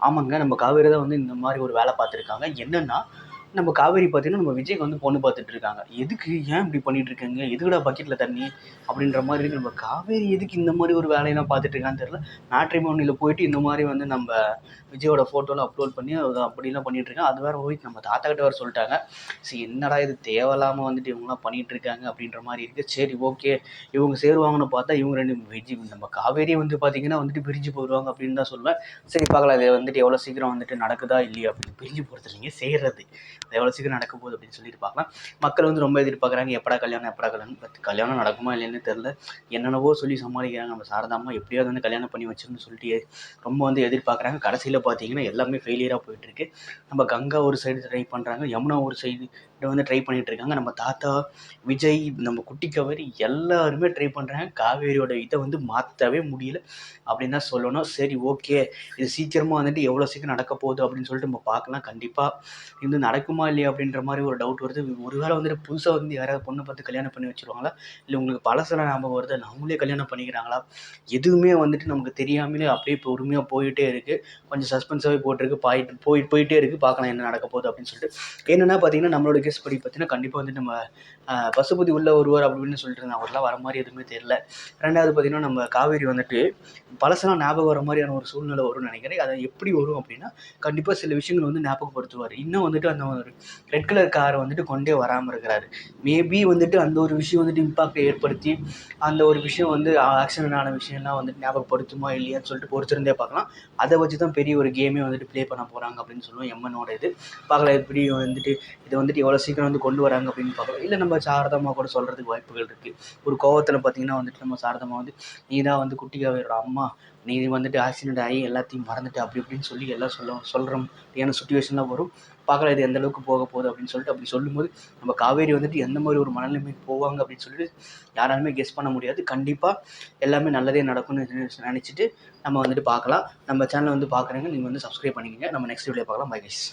ஆமாங்க. நம்ம காவேரி தான் வந்து இந்த மாரி ஒரு வேல பார்த்துருக்காங்க. என்னன்னா, நம்ம காவேரி பார்த்தீங்கன்னா, நம்ம விஜய்க்கு வந்து பொண்ணு பார்த்துட்டு இருக்காங்க. எதுக்கு? ஏன் இப்படி பண்ணிட்டு இருக்கீங்க? எதுக்குடா பக்கெட்ல தண்ணி? அப்படின்ற மாரி இருக்கு. நம்ம காவேரி எதுக்கு இந்த மாரி ஒரு வேலையெல்லாம் பார்த்துட்டு இருக்கான்னு தெரியல. மேட்ரிமோனில போயிட்டு இந்த மாரி வந்து நம்ப விஜயோட ஃபோட்டோலாம் அப்லோட் பண்ணி அது அப்படிலாம் பண்ணிட்டு இருக்காங்க. அது வேற போய் நம்ம தாத்தா கிட்ட வேற சொல்ட்டாங்க. சரி என்னடா இது தேவையில்லாம வந்துட்டு இவங்கலாம் பண்ணிட்டு இருக்காங்க அப்படின்ற மாரி இருக்கு. சரி ஓகே. இவங்க சேருவாங்கன்னு பார்த்தா இவங்க 2 நம்ம காவேரியே வந்து பார்த்தீங்கன்னா வந்துட்டு பிரிஞ்சு போயிருவாங்க அப்படின்னு தான் சொல்லுவேன். சரி பார்க்கலாம். இது வந்துட்டு எவ்வளோ சீக்கிரம் வந்துட்டு நடக்குதா இல்லையா அப்படின்னு பிரிஞ்சு போகிறது இல்லைங்க செய்கிறது. அது எவ்வளோ சீக்கிரம் நடக்க போகுது அப்படின்னு சொல்லிட்டு பார்க்கலாம். மக்கள் வந்து ரொம்ப எதிர்பார்க்குறாங்க எப்படா கல்யாணம் எப்படா கல்யாணம். பட் கல்யாணம் நடக்குமா இல்லைன்னு தெரில. என்னென்னவோ சொல்லி சமாளிக்கிறாங்க. நம்ம சாரதாம்மா எப்படியாவது வந்து கல்யாணம் பண்ணி வச்சிடணும்னு சொல்லிட்டு ரொம்ப வந்து எதிர்பார்க்குறாங்க. கடைசியில் பார்த்தீங்கன்னா எல்லாமே ஃபெயிலியராக போயிட்டுருக்கு. நம்ம கங்கா ஒரு சைடு ட்ரை பண்ணுறாங்க. யமுனா ஒரு சைடு வந்து ட்ரை பண்ணிட்டு இருக்காங்க. நம்ம தாத்தா, விஜய், நம்ம குட்டி காவேரி எல்லாருமே ட்ரை பண்ணுறாங்க. காவேரியோட இதை வந்து மாற்றவே முடியல அப்படின்னு தான் சொல்லணும். சரி ஓகே. இது சீக்கிரமாக வந்துட்டு எவ்வளோ சீக்கிரம் நடக்க போகுது அப்படின்னு சொல்லிட்டு நம்ம பார்க்கலாம். கண்டிப்பாக இது நடக்குமா இல்லையா அப்படின்ற மாதிரி ஒரு டவுட் வருது. ஒருவேளை வந்துட்டு புதுசாக வந்து யாராவது பொண்ணு பார்த்து கல்யாணம் பண்ணி வச்சுருவாங்களா? இல்லை உங்களுக்கு பழசெல்லாம் ஞாபகம் வருது அவங்களே கல்யாணம் பண்ணிக்கிறாங்களா? எதுவுமே வந்துட்டு நமக்கு தெரியாமலே அப்படியே பொறுமையாக போயிட்டே இருக்குது. கொஞ்சம் சஸ்பென்ஸாகவே போட்டிருக்கு. போயிட்டே இருக்குது. பார்க்கலாம் என்ன நடக்க போகுது அப்படின்னு சொல்லிட்டு. என்னென்னா பார்த்தீங்கன்னா நம்மளோட கெஸ் படி பார்த்தீங்கன்னா கண்டிப்பாக வந்துட்டு நம்ம பசுபதி உள்ள வருவார் அப்படின்னு சொல்லிட்டு இருந்தாங்க. அவர்லாம் வர மாதிரி எதுவுமே தெரியல. ரெண்டாவது பார்த்தீங்கன்னா நம்ம காவேரி வந்துட்டு பழசெல்லாம் ஞாபகம் வர மாதிரியான ஒரு சூழ்நிலை வரும்னு நினைக்கிறேன். அது எப்படி வரும் அப்படின்னா கண்டிப்பாக சில விஷயங்கள் வந்து ஞாபகப்படுத்துவார். இன்னும் வந்துட்டு அந்த ஒரு ரெட் கலர் காரை வந்துட்டு கொண்டே வராமல் இருக்கிறாரு. மேபி வந்துட்டு அந்த ஒரு விஷயம் வந்துட்டு இம்பாக்டை ஏற்படுத்தி அந்த ஒரு விஷயம் வந்து ஆக்சிடென்ட் ஆன விஷயம்லாம் வந்துட்டு ஞாபகப்படுத்துமா இல்லையான்னு சொல்லிட்டு பொறுத்திருந்தே பார்க்கலாம். அதை வச்சு தான் பெரிய ஒரு கேமே வந்துட்டு ப்ளே பண்ண போகிறாங்க அப்படின்னு சொல்லுவோம் எம்மனோட இது. பார்க்கலாம் எப்படி வந்துட்டு இதை வந்துட்டு எவ்வளோ சீக்கிரம் வந்து கொண்டு வராங்க அப்படின்னு பார்க்கலாம். இல்லை நம்ம சாரதாம்மா கூட சொல்கிறதுக்கு வாய்ப்புகள் இருக்குது. ஒரு கோவத்தில் பார்த்தீங்கன்னா வந்துட்டு நம்ம சாரதாம்மா வந்து நீ தான் வந்து குட்டி காவேரியோட அம்மா, நீ வந்துட்டு ஆக்சிடென்ட் ஆகி எல்லாத்தையும் மறந்துட்டு அப்படி இப்படின்னு சொல்லி எல்லாம் சொல்கிற மாதிரியான சுச்சுவேஷன்லாம் வரும். பார்க்கலாம் இது எந்த அளவுக்கு போக போகுது அப்படின்னு சொல்லிட்டு. அப்படி சொல்லும்போது நம்ம காவேரி வந்துட்டு எந்த மாதிரி ஒரு மனநிலைமைக்கு போவாங்க அப்படின்னு சொல்லிட்டு யாராலுமே கெஸ் பண்ண முடியாது. கண்டிப்பாக எல்லாமே நல்லதே நடக்கும்னு நினச்சிட்டு நம்ம வந்துட்டு பார்க்கலாம். நம்ம சேனலை வந்து பார்க்குறீங்க நீங்கள் வந்து சப்ஸ்கிரைப் பண்ணிக்கங்க. நம்ம நெக்ஸ்ட் வீடியோ பார்க்கலாம். Bye guys.